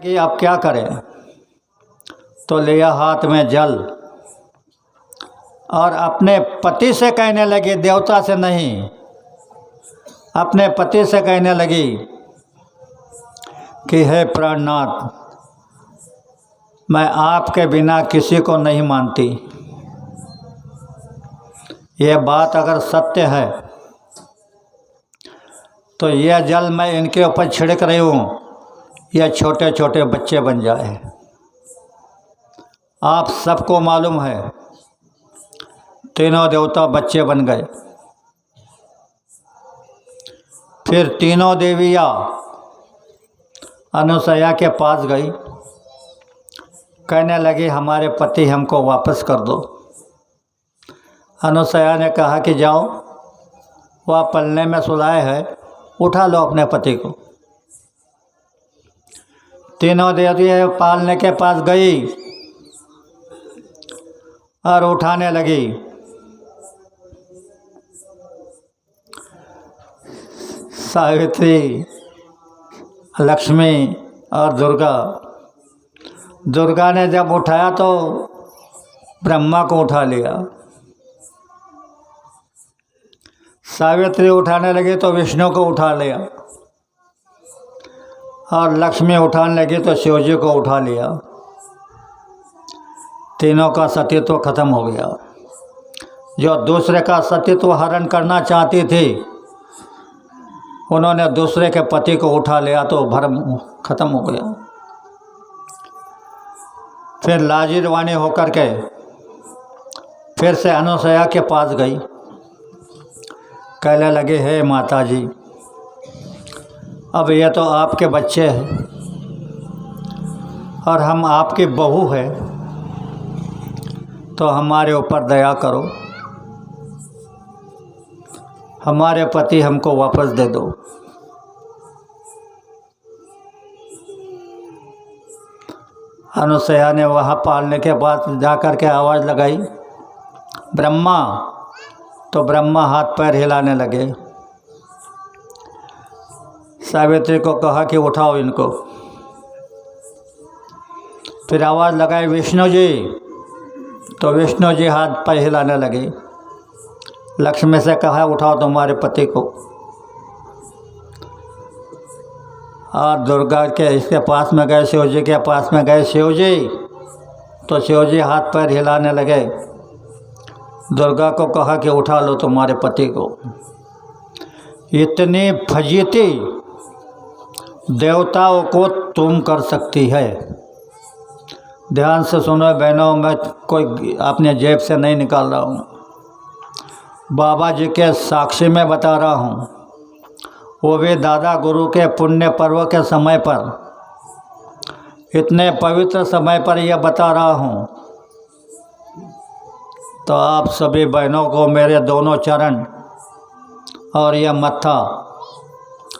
कि अब क्या करें, तो लिया हाथ में जल और अपने पति से कहने लगी, देवता से नहीं, अपने पति से कहने लगी कि हे प्राणनाथ, मैं आपके बिना किसी को नहीं मानती। ये बात अगर सत्य है तो यह जल मैं इनके ऊपर छिड़क रही हूँ, यह छोटे छोटे बच्चे बन जाए। आप सबको मालूम है तीनों देवता बच्चे बन गए। फिर तीनों देवियाँ अनुसया के पास गई, कहने लगी हमारे पति हमको वापस कर दो। अनुसया ने कहा कि जाओ, वह पलने में सुलाए है, उठा लो अपने पति को। तीनों देवियाँ पालने के पास गई और उठाने लगी। सावित्री, लक्ष्मी और दुर्गा ने जब उठाया तो ब्रह्मा को उठा लिया। सावित्री उठाने लगी तो विष्णु को उठा लिया, और लक्ष्मी उठाने लगी तो शिवजी को उठा लिया। तीनों का सतीत्व खत्म हो गया। जो दूसरे का सतीत्व हरण करना चाहती थी, उन्होंने दूसरे के पति को उठा लिया तो भ्रम खत्म हो गया। फिर लाजिरवाणी होकर के फिर से अनुसया के पास गई, कहने लगे हे माता जी, अब ये तो आपके बच्चे हैं और हम आपकी बहू है, तो हमारे ऊपर दया करो, हमारे पति हमको वापस दे दो। अनुसया ने वहाँ पालने के बाद जाकर के आवाज़ लगाई ब्रह्मा, तो ब्रह्मा हाथ पैर हिलाने लगे। सावित्री को कहा कि उठाओ इनको। फिर आवाज़ लगाई विष्णु जी, तो विष्णु जी हाथ पैर हिलाने लगे। लक्ष्मी से कहा उठाओ तुम्हारे पति को। और दुर्गा के इसके पास में गए, शिव जी के पास में गए शिव जी, तो शिव जी हाथ पैर हिलाने लगे। दुर्गा को कहा कि उठा लो तुम्हारे पति को। इतनी फजीती देवताओं को तुम कर सकती है। ध्यान से सुनो बहनों, मैं कोई अपने जेब से नहीं निकाल रहा हूँ, बाबा जी के साक्षी में बता रहा हूँ। वो भी दादा गुरु के पुण्य पर्व के समय पर, इतने पवित्र समय पर यह बता रहा हूँ। तो आप सभी बहनों को मेरे दोनों चरण और यह मत्था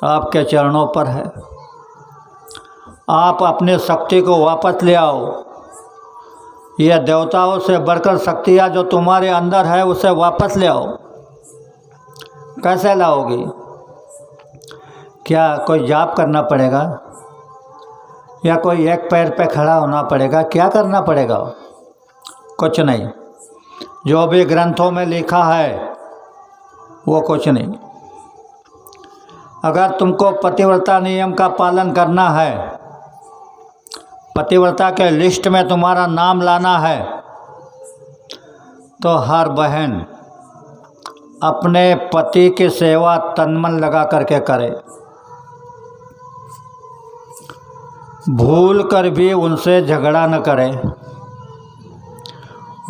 आपके चरणों पर है। आप अपनी शक्ति को वापस ले आओ। यह देवताओं से बढ़कर शक्तियाँ जो तुम्हारे अंदर है उसे वापस ले आओ। कैसे लाओगी? क्या कोई जाप करना पड़ेगा या कोई एक पैर पे खड़ा होना पड़ेगा? क्या करना पड़ेगा? कुछ नहीं। जो भी ग्रंथों में लिखा है वो कुछ नहीं। अगर तुमको पतिव्रता नियम का पालन करना है, पतिव्रता के लिस्ट में तुम्हारा नाम लाना है, तो हर बहन अपने पति की सेवा तन मन लगा करके करे। भूल कर भी उनसे झगड़ा न करे,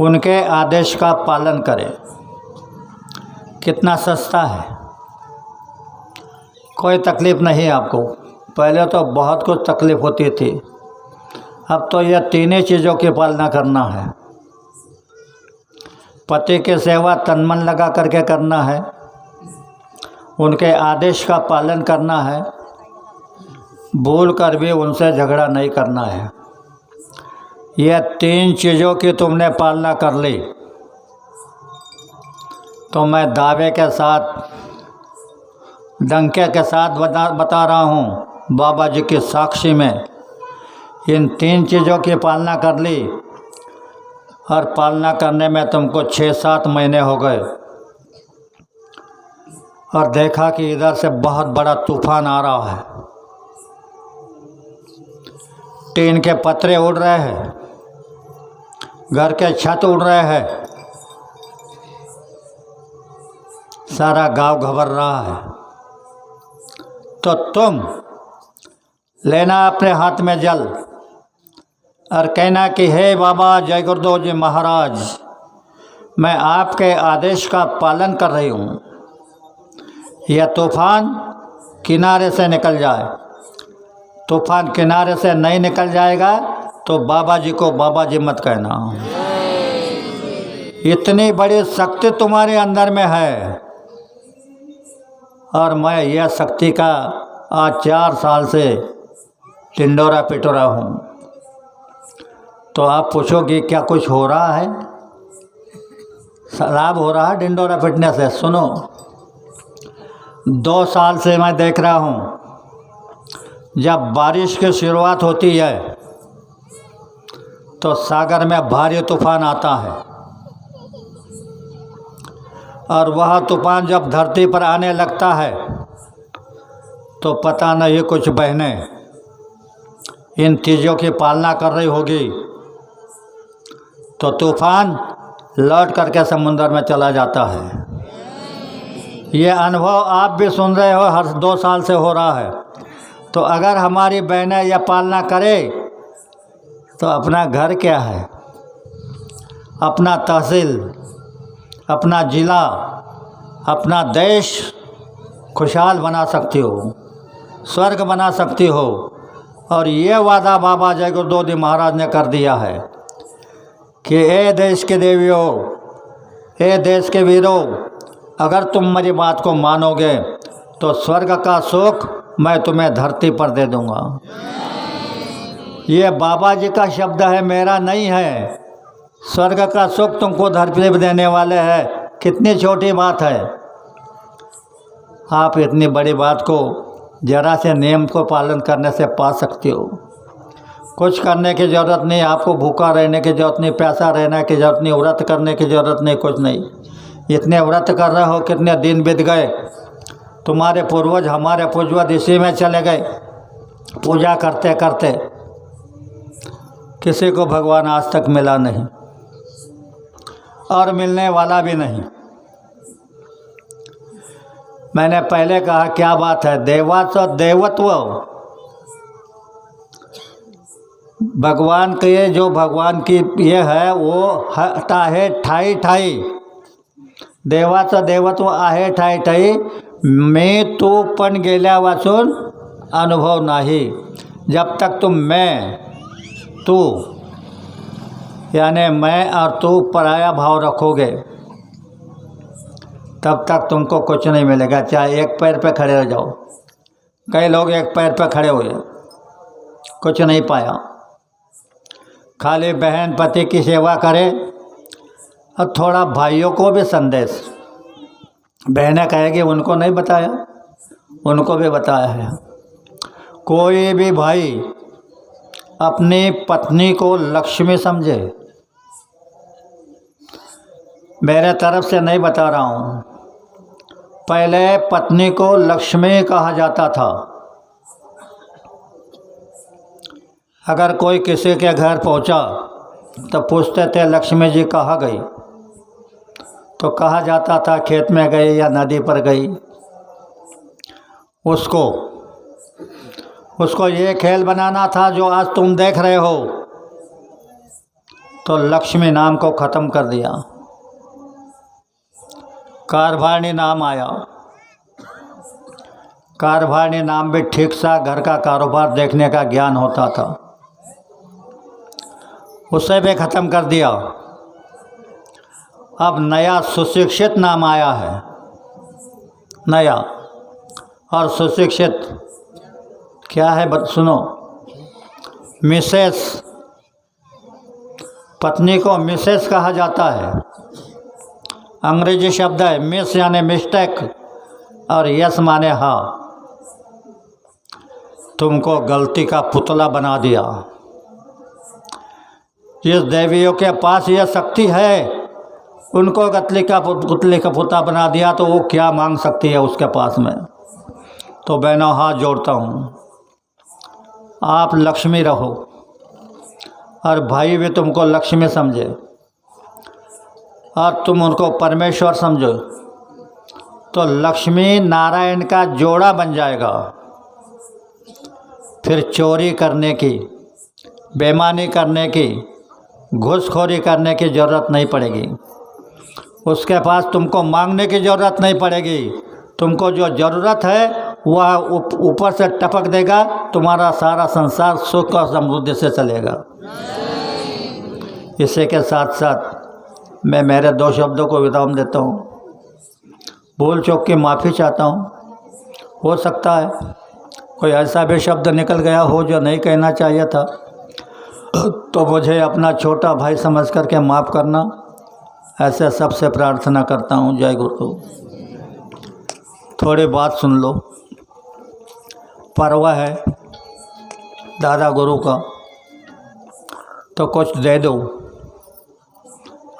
उनके आदेश का पालन करें। कितना सस्ता है, कोई तकलीफ़ नहीं आपको। पहले तो बहुत कुछ तकलीफ़ होती थी, अब तो यह तीनों चीज़ों की पालना करना है। पति की सेवा तन मन लगा करके करना है, उनके आदेश का पालन करना है, भूल कर भी उनसे झगड़ा नहीं करना है। यह तीन चीज़ों की तुमने पालना कर ली तो मैं दावे के साथ, डंके के साथ बता रहा हूँ, बाबा जी की साक्षी में, इन 3 चीज़ों की पालना कर ली और पालना करने में तुमको 6-7 महीने हो गए और देखा कि इधर से बहुत बड़ा तूफान आ रहा है, टीन के पतरे उड़ रहे हैं, घर के छत उड़ रहे हैं, सारा गांव घबरा रहा है। तो तुम लेना अपने हाथ में जल और कहना कि हे बाबा जय गुरुदेव जी महाराज, मैं आपके आदेश का पालन कर रही हूँ, यह तूफान किनारे से निकल जाए। तूफान किनारे से नहीं निकल जाएगा तो बाबा जी को बाबा जी मत कहना। इतनी बड़ी शक्ति तुम्हारे अंदर में है और मैं यह शक्ति का आज 4 साल से टिंडोरा पिटोरा हूँ। तो आप पूछोगे क्या कुछ हो रहा है? लाभ हो रहा है टिंडोरा पिटने से? सुनो, 2 साल से मैं देख रहा हूँ, जब बारिश की शुरुआत होती है तो सागर में भारी तूफान आता है और वह तूफान जब धरती पर आने लगता है तो पता नहीं कुछ बहनें इन चीज़ों की पालना कर रही होगी तो तूफान लौट करके समुद्र में चला जाता है। ये अनुभव आप भी सुन रहे हो, हर 2 साल से हो रहा है। तो अगर हमारी बहनें यह पालना करे तो अपना घर क्या है, अपना तहसील, अपना ज़िला, अपना देश खुशहाल बना सकती हो, स्वर्ग बना सकती हो। और ये वादा बाबा जय गुरुदेव जी महाराज ने कर दिया है कि ए देश के देवियों, ए देश के वीरों, अगर तुम मेरी बात को मानोगे तो स्वर्ग का सुख मैं तुम्हें धरती पर दे दूंगा। ये बाबा जी का शब्द है, मेरा नहीं है। स्वर्ग का सुख तुमको धरती पर देने वाले हैं। कितनी छोटी बात है, आप इतनी बड़ी बात को जरा से नियम को पालन करने से पा सकते हो। कुछ करने की ज़रूरत नहीं, आपको भूखा रहने की ज़रूरत नहीं, प्यासा रहने की ज़रूरत नहीं, व्रत करने की ज़रूरत नहीं, कुछ नहीं। इतने व्रत कर रहे हो, कितने दिन बीत गए, तुम्हारे पूर्वज, हमारे पूर्वज इसी में चले गए। पूजा करते करते किसी को भगवान आज तक मिला नहीं और मिलने वाला भी नहीं। मैंने पहले कहा क्या बात है, देवत्व देवत्व भगवान के, जो भगवान की ये है वो आहे ठाई ठाई, देवाचं देवत्व आहे ठाई ठाई, मी तू पण गेल्यावाचून अनुभव नाही। जब तक तुम मैं तू यानी मैं और तू पराया भाव रखोगे तब तक तुमको कुछ नहीं मिलेगा। चाहे एक पैर पे खड़े हो जाओ, कई लोग एक पैर पे खड़े हुए, कुछ नहीं पाया। खाली बहन पति की सेवा करे और थोड़ा भाइयों को भी संदेश, बहनें कहेगी उनको नहीं बताया, उनको भी बताया है। कोई भी भाई अपनी पत्नी को लक्ष्मी समझे, मेरे तरफ से नहीं बता रहा हूँ, पहले पत्नी को लक्ष्मी कहा जाता था। अगर कोई किसी के घर पहुँचा तो पूछते थे लक्ष्मी जी कहाँ गई, तो कहा जाता था खेत में गई या नदी पर गई। उसको ये खेल बनाना था जो आज तुम देख रहे हो, तो लक्ष्मी नाम को ख़त्म कर दिया, कारभारणी नाम आया। कारभारणी नाम भी ठीक सा घर का कारोबार देखने का ज्ञान होता था, उसे भी ख़त्म कर दिया। अब नया सुशिक्षित नाम आया है, नया। और सुशिक्षित क्या है सुनो, मिसेस, पत्नी को मिसेस कहा जाता है। अंग्रेजी शब्द है मिस यानी मिस्टेक और यस माने हाँ। तुमको गलती का पुतला बना दिया, जिस देवियों के पास यह शक्ति है उनको कतली का पुता बना दिया तो वो क्या मांग सकती है उसके पास में। तो बहनों हाथ जोड़ता हूँ, आप लक्ष्मी रहो और भाई भी तुमको लक्ष्मी समझे और तुम उनको परमेश्वर समझो तो लक्ष्मी नारायण का जोड़ा बन जाएगा। फिर चोरी करने की, बेईमानी करने की, घूसखोरी करने की ज़रूरत नहीं पड़ेगी। उसके पास तुमको मांगने की ज़रूरत नहीं पड़ेगी। तुमको जो ज़रूरत है वह ऊपर से टपक देगा। तुम्हारा सारा संसार सुख और समृद्धि से चलेगा। इसी के साथ साथ मैं मेरे 2 शब्दों को विराम देता हूँ। भूल चूक की माफ़ी चाहता हूँ। हो सकता है कोई ऐसा भी शब्द निकल गया हो जो नहीं कहना चाहिए था, तो मुझे अपना छोटा भाई समझ करके माफ़ करना, ऐसे सबसे प्रार्थना करता हूँ। जय गुरु। थोड़ी बात सुन लो। पर्व है दादा गुरु का, तो कुछ दे दो।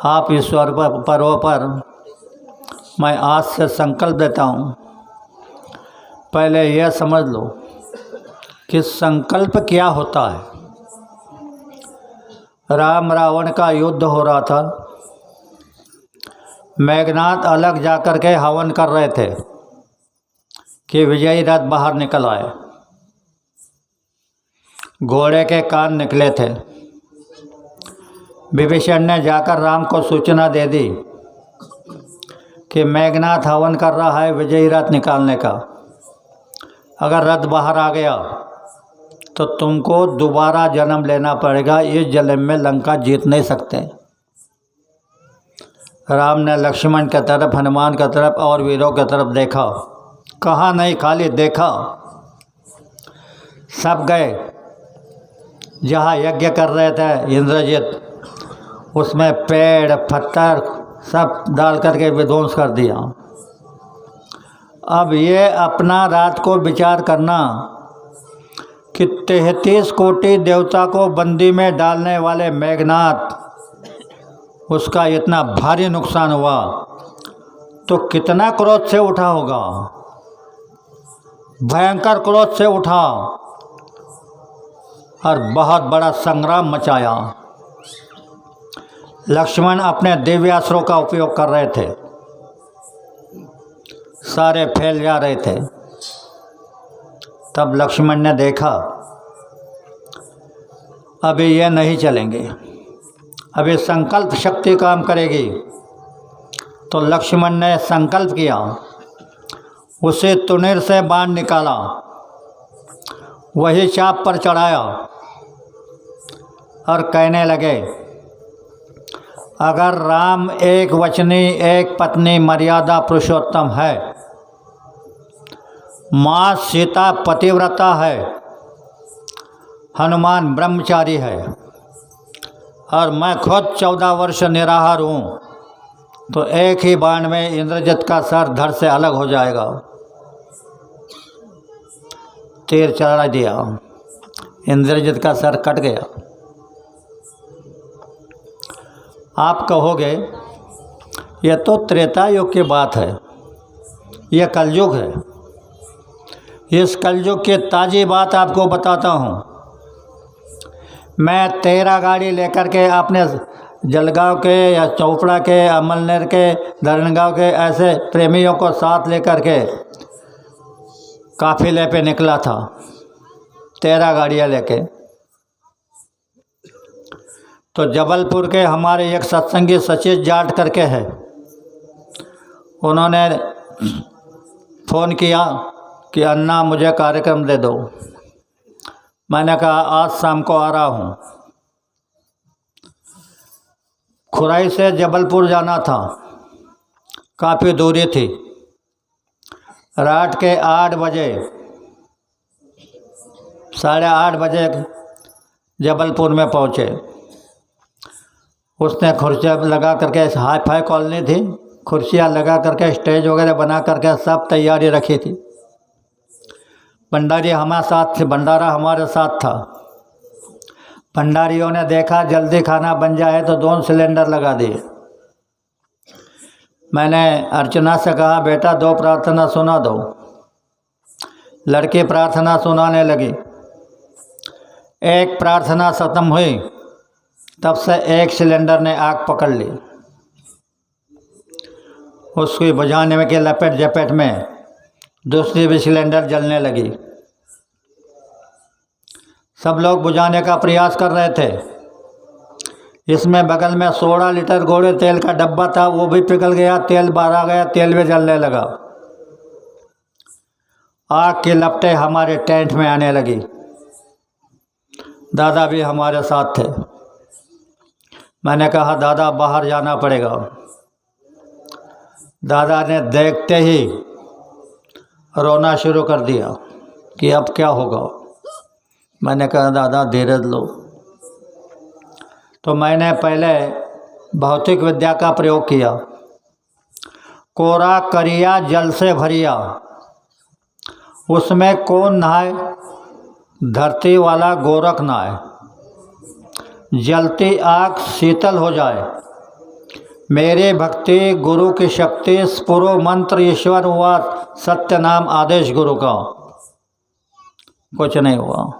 आप ईश्वर पर पर्व पर मैं आज से संकल्प देता हूँ। पहले यह समझ लो कि संकल्प क्या होता है। राम रावण का युद्ध हो रहा था। मेघनाथ अलग जाकर के हवन कर रहे थे कि विजयी रथ बाहर निकल आए। घोड़े के कान निकले थे। विभीषण ने जाकर राम को सूचना दे दी कि मेघनाथ हवन कर रहा है विजयी रथ निकालने का। अगर रथ बाहर आ गया तो तुमको दोबारा जन्म लेना पड़ेगा। इस जन्म में लंका जीत नहीं सकते। राम ने लक्ष्मण की तरफ, हनुमान की तरफ और वीरों की तरफ देखा। कहा नहीं, खाली देखा। सब गए जहाँ यज्ञ कर रहे थे इंद्रजित, उसमें पेड़ पत्थर सब डाल करके विध्वंस कर दिया। अब ये अपना रात को विचार करना कि 33 कोटि देवता को बंदी में डालने वाले मेघनाथ, उसका इतना भारी नुकसान हुआ तो कितना क्रोध से उठा होगा। भयंकर क्रोध से उठा और बहुत बड़ा संग्राम मचाया। लक्ष्मण अपने दिव्यास्त्रों का उपयोग कर रहे थे। सारे फैल जा रहे थे। तब लक्ष्मण ने देखा अभी ये नहीं चलेंगे, अभी संकल्प शक्ति काम करेगी। तो लक्ष्मण ने संकल्प किया, उसे तुनीर से बाण निकाला, वही चाप पर चढ़ाया और कहने लगे, अगर राम एक वचनी एक पत्नी मर्यादा पुरुषोत्तम है, माँ सीता पतिव्रता है, हनुमान ब्रह्मचारी है और मैं खुद 14 वर्ष निराहार हूँ, तो एक ही बाण में इंद्रजित का सर धड़ से अलग हो जाएगा। तीर चढ़ा दिया, इंद्रजित का सर कट गया। आप कहोगे यह तो त्रेता युग की बात है, यह कलयुग है। इस कलयुग की ताज़ी बात आपको बताता हूँ। मैं 13 गाड़ी लेकर के अपने जलगांव के या चोपड़ा के, अमलनेर के, धरणगांव के ऐसे प्रेमियों को साथ लेकर के काफिले पे निकला था। 13 गाड़ियाँ लेके। तो जबलपुर के हमारे एक सत्संगी सचिव जाट करके है, उन्होंने फ़ोन किया कि अन्ना मुझे कार्यक्रम दे दो। मैंने कहा आज शाम को आ रहा हूँ। खुराई से जबलपुर जाना था, काफ़ी दूरी थी। रात के 8 बजे, 8:30 बजे जबलपुर में पहुँचे। उसने कुर्सियाँ लगा करके, हाई फाई कॉलोनी थी, कुर्सियाँ लगा करके स्टेज वगैरह बना करके सब तैयारी रखी थी। भंडारी हमारे साथ थे, भंडारा हमारे साथ था। भंडारियों ने देखा जल्दी खाना बन जाए तो 2 सिलेंडर लगा दिए। मैंने अर्चना से कहा, बेटा 2 प्रार्थना सुना दो। लड़की प्रार्थना सुनाने लगी। एक प्रार्थना ख़त्म हुई, तब से 1 सिलेंडर ने आग पकड़ ली। उसकी बुझाने में के लपेट झपेट में दूसरी भी सिलेंडर जलने लगी। सब लोग बुझाने का प्रयास कर रहे थे। इसमें बगल में 16 लीटर गोड़े तेल का डब्बा था, वो भी पिघल गया, तेल बाहर आ गया, तेल भी जलने लगा। आग की लपटें हमारे टेंट में आने लगी। दादा भी हमारे साथ थे। मैंने कहा, दादा बाहर जाना पड़ेगा। दादा ने देखते ही रोना शुरू कर दिया कि अब क्या होगा। मैंने कहा, दादा धीरज लो। तो मैंने पहले भौतिक विद्या का प्रयोग किया। कोरा करिया जल से भरिया, उसमें कौन नहाए? धरती वाला गोरख नहाए। जलती आग शीतल हो जाए। मेरी भक्ति गुरु की शक्ति, स्फुरो मंत्र ईश्वर हुआ, सत्य नाम आदेश गुरु का। कुछ नहीं हुआ।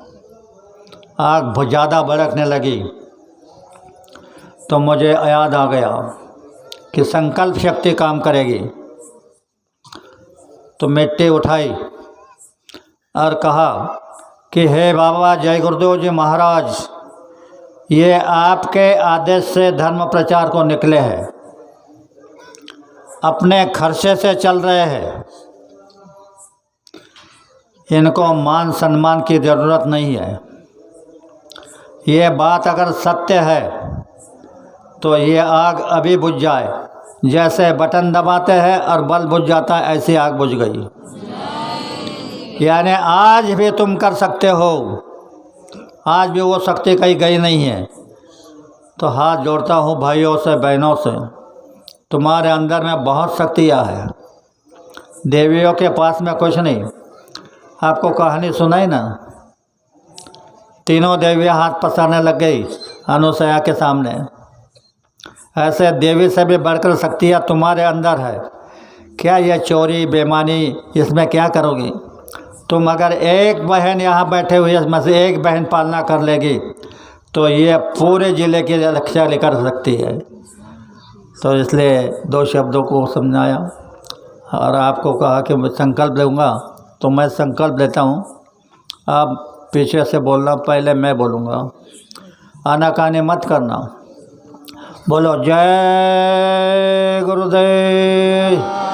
आग बहुत ज़्यादा भड़कने लगी तो मुझे याद आ गया कि संकल्प शक्ति काम करेगी। तो मिट्टी उठाई और कहा कि हे बाबा जय गुरुदेव जी महाराज, ये आपके आदेश से धर्म प्रचार को निकले हैं, अपने खर्चे से चल रहे हैं, इनको मान सम्मान की ज़रूरत नहीं है। ये बात अगर सत्य है तो ये आग अभी बुझ जाए। जैसे बटन दबाते हैं और बल्ब बुझ जाता है, ऐसी आग बुझ गई। यानी आज भी तुम कर सकते हो, आज भी वो शक्ति कहीं गई नहीं है। तो हाथ जोड़ता हूँ भाइयों से बहनों से, तुम्हारे अंदर में बहुत शक्तियाँ हैं। देवियों के पास में कुछ नहीं। आपको कहानी सुनाई ना, तीनों देवियाँ हाथ पसारने लग गई अनुसया के सामने। ऐसे देवी से भी बढ़कर शक्तियाँ तुम्हारे अंदर है। क्या ये चोरी बेईमानी, इसमें क्या करोगी तुम? अगर एक बहन यहाँ बैठे हुए इसमें से एक बहन पालना कर लेगी तो ये पूरे ज़िले की रक्षा कर सकती है। तो इसलिए 2 शब्दों को समझाया और आपको कहा कि मैं संकल्प लूँगा। तो मैं संकल्प लेता हूँ, आप पीछे से बोलना, पहले मैं बोलूँगा। आनाकानी मत करना। बोलो जय गुरुदेव।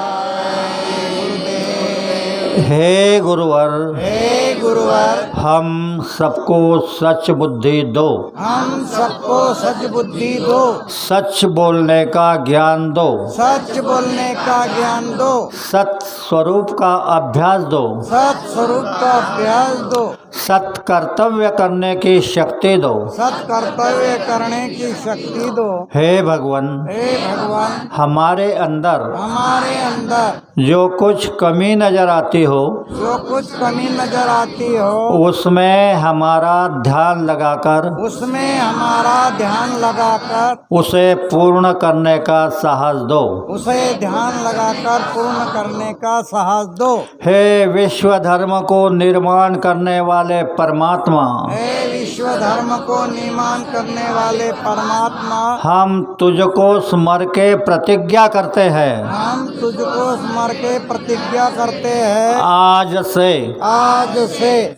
हे गुरुवर, हे गुरुवर, हम सबको सच बुद्धि दो, हम सबको सच बुद्धि दो, सच बोलने का ज्ञान दो, सच बोलने का ज्ञान दो, सत स्वरूप का अभ्यास दो, सत स्वरूप का अभ्यास दो, सत कर्तव्य करने की शक्ति दो, सत कर्तव्य करने की शक्ति दो। हे भगवान, हे भगवान, हमारे अंदर हमारे अंदर जो कुछ कमी नजर आती हो, जो कुछ कमी नजर आती हो, उसमें हमारा ध्यान लगाकर, उसमें हमारा ध्यान लगाकर उसे पूर्ण करने का साहस दो। उसे ध्यान लगाकर पूर्ण करने का साहस दो। हे विश्व धर्म को निर्माण करने वाले परमात्मा, हे विश्व धर्म को निर्माण करने वाले परमात्मा, हम तुझको स्मर के प्रतिज्ञा करते हैं, हम तुझको स्मर के प्रतिज्ञा करते हैं, आज से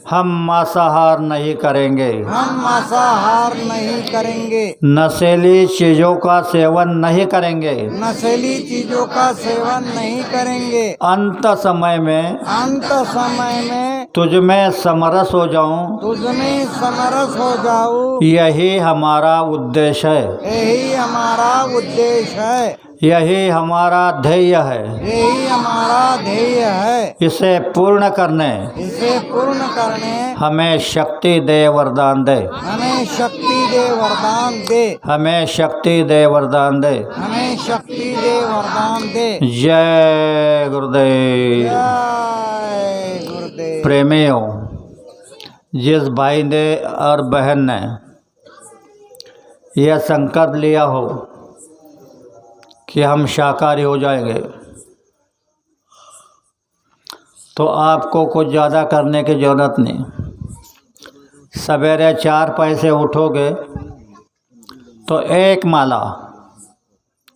हम मांसाहार नहीं करेंगे, हम मांसाहार नहीं करेंगे, नशीली चीजों का सेवन नहीं करेंगे, नशीली चीजों का सेवन नहीं करेंगे। अंत समय में तुझ में समरस हो जाऊं, तुझमें समरस हो जाऊं, यही हमारा उद्देश्य है, यही हमारा उद्देश्य है, यही हमारा ध्येय है। यही हमारा ध्येय है। इसे पूर्ण करने इसे पूर्ण करने हमें शक्ति दे, वरदान दे, हमें शक्ति दे, वरदान दे, हमें शक्ति दे, वरदान दे। हमें शक्ति दे, वरदान दे। जय गुरुदेव। जय गुरुदेव। प्रेमियों, जिस भाई ने और बहन ने यह संकल्प लिया हो कि हम शाकाहारी हो जाएंगे, तो आपको कुछ ज़्यादा करने की ज़रूरत नहीं। सवेरे 4 पैसे उठोगे तो एक माला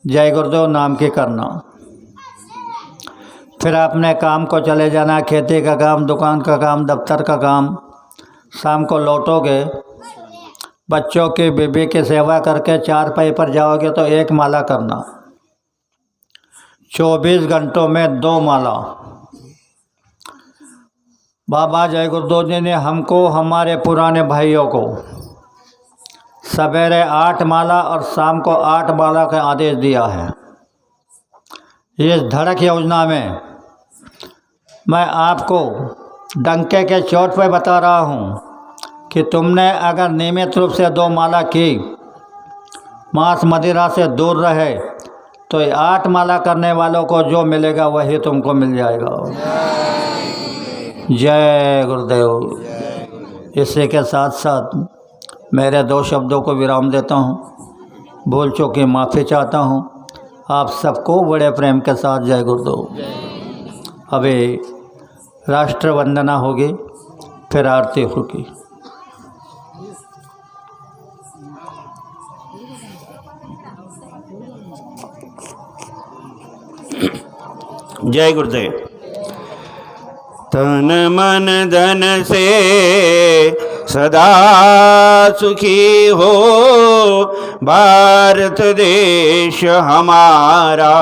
जय गुरुदेव नाम की करना, फिर अपने काम को चले जाना, खेती का काम, दुकान का काम, दफ्तर का काम। शाम को लौटोगे, बच्चों की, बीबी की सेवा करके 4 पैसे पर जाओगे तो एक माला करना। 24 घंटों में 2 माला। बाबा जय गुरुदेव जी ने हमको, हमारे पुराने भाइयों को सवेरे 8 माला और शाम को 8 माला का आदेश दिया है। इस धड़क योजना में मैं आपको डंके के चोट पर बता रहा हूँ कि तुमने अगर नियमित रूप से 2 माला की, मांस मदिरा से दूर रहे, तो 8 माला करने वालों को जो मिलेगा वही तुमको मिल जाएगा। जय गुरुदेव। इसी के साथ साथ मेरे 2 शब्दों को विराम देता हूँ। भूल चूक की माफ़ी चाहता हूँ। आप सबको बड़े प्रेम के साथ जय गुरुदेव। अभी राष्ट्र वंदना होगी, फिर आरती होगी। जय गुरुदेव। तन मन धन से सदा सुखी हो भारत देश हमारा,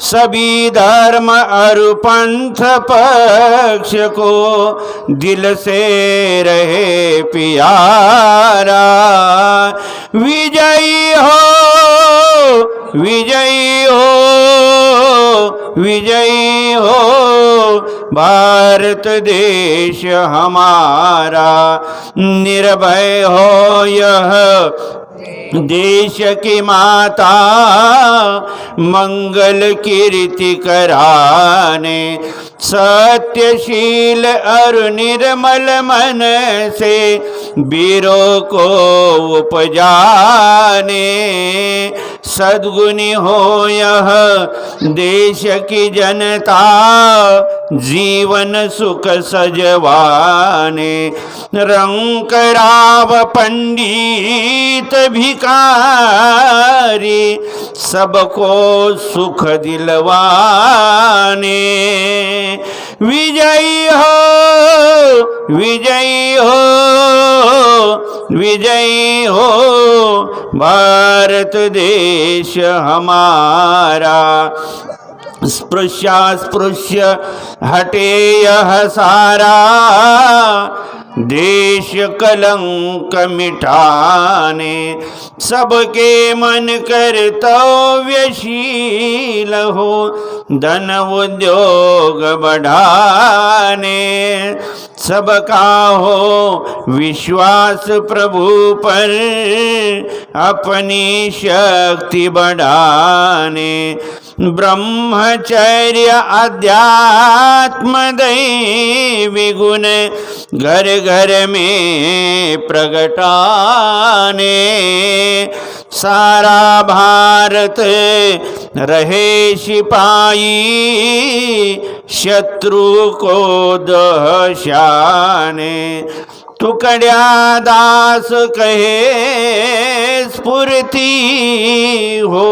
सभी धर्म और पंथ पक्ष को दिल से रहे प्यारा। विजयी हो, विजयी हो, विजयी हो भारत देश हमारा। निर्भय हो यह देश की माता, मंगल कीर्ति कराने, सत्यशील और निर्मल मन से वीरों को उपजाने। सद्गुणी हो यह देश की जनता, जीवन सुख सजवाने। रंक राव पंडित भिखारी, सबको सुख दिलवाने। विजयी हो, विजयी हो, विजयी हो भारत देश हमारा। स्पृश्य हटे यह सारा, देश कलंक मिटाने। सबके मन कर्तव्यशील हो, धन उद्योग बढ़ाने। सबका हो विश्वास प्रभु पर, अपनी शक्ति बढ़ाने। ब्रह्मचर्य अध्यात्म दैवी गुण घर घर में प्रगटाने। सारा भारत रहे सिपाही, शत्रु को दहशाने। टुकड़िया दास कहे स्फूर्ति हो,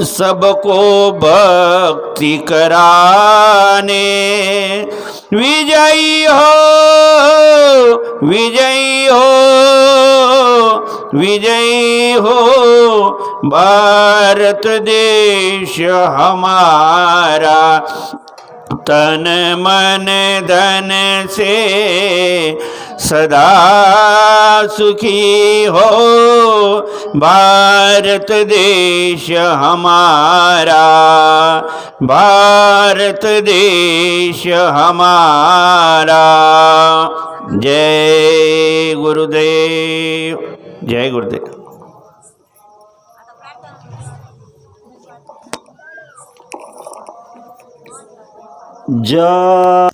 सबको भक्ति कराने। विजयी हो, विजयी हो, विजयी हो भारत देश हमारा। तन मन धन से सदा सुखी हो भारत देश हमारा। भारत देश हमारा। जय गुरुदेव। जय गुरुदेव। जय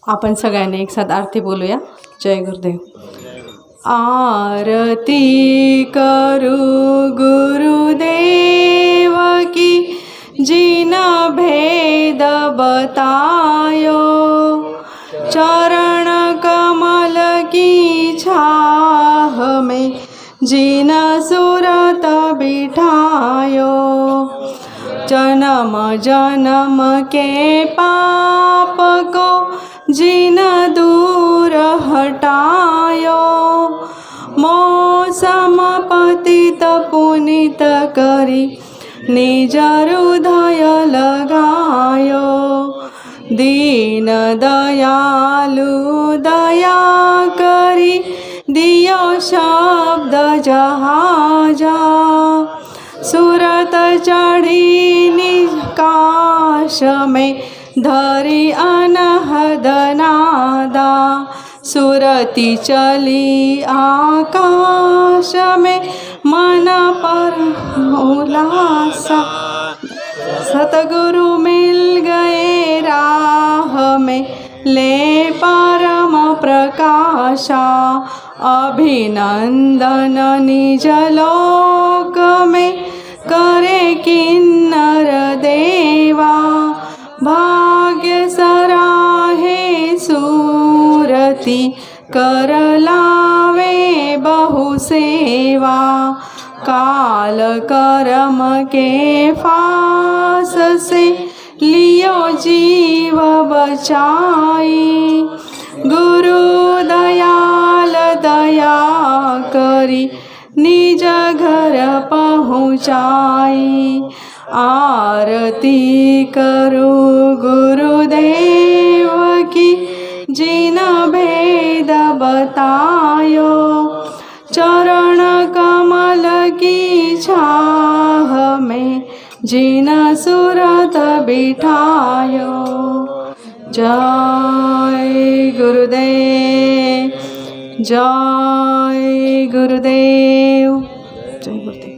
आपण सगळ्यांनी एक साथ आरती बोलूया. जय गुरुदेव. आरती करू गुरुदेव की जिन भेद बतायो, चरण कमल की छाह में जिन सूरत बिठायो, जन्म जन्म के पाप को जिन दूर हटायो, मौसम पतित पुनित करी निज हृदय लगायो, दीन दयालु दया करी दियो शब्द जहाजा, सूरत चढ़ी निकाश में धरी अनहद नादा, सुरती चली आकाश में मन पर उल्लासा, सतगुरु मिल गए राह में ले परम प्रकाशा, अभिनंदन निज लोक में करे किन्नर देवा, भाग्य सराहे सूरती कर लावे बहु सेवा, काल करम के फास से लियो जीव बचाई, गुरु दयाल दया करी निज घर पहुँचाई, आरती करो गुरुदेव की जिन भेद बतायो, चरण कमल की छाह में जिन सूरत बिठायो. जय गुरुदेव, जय गुरुदेव, जय गुरुदेव.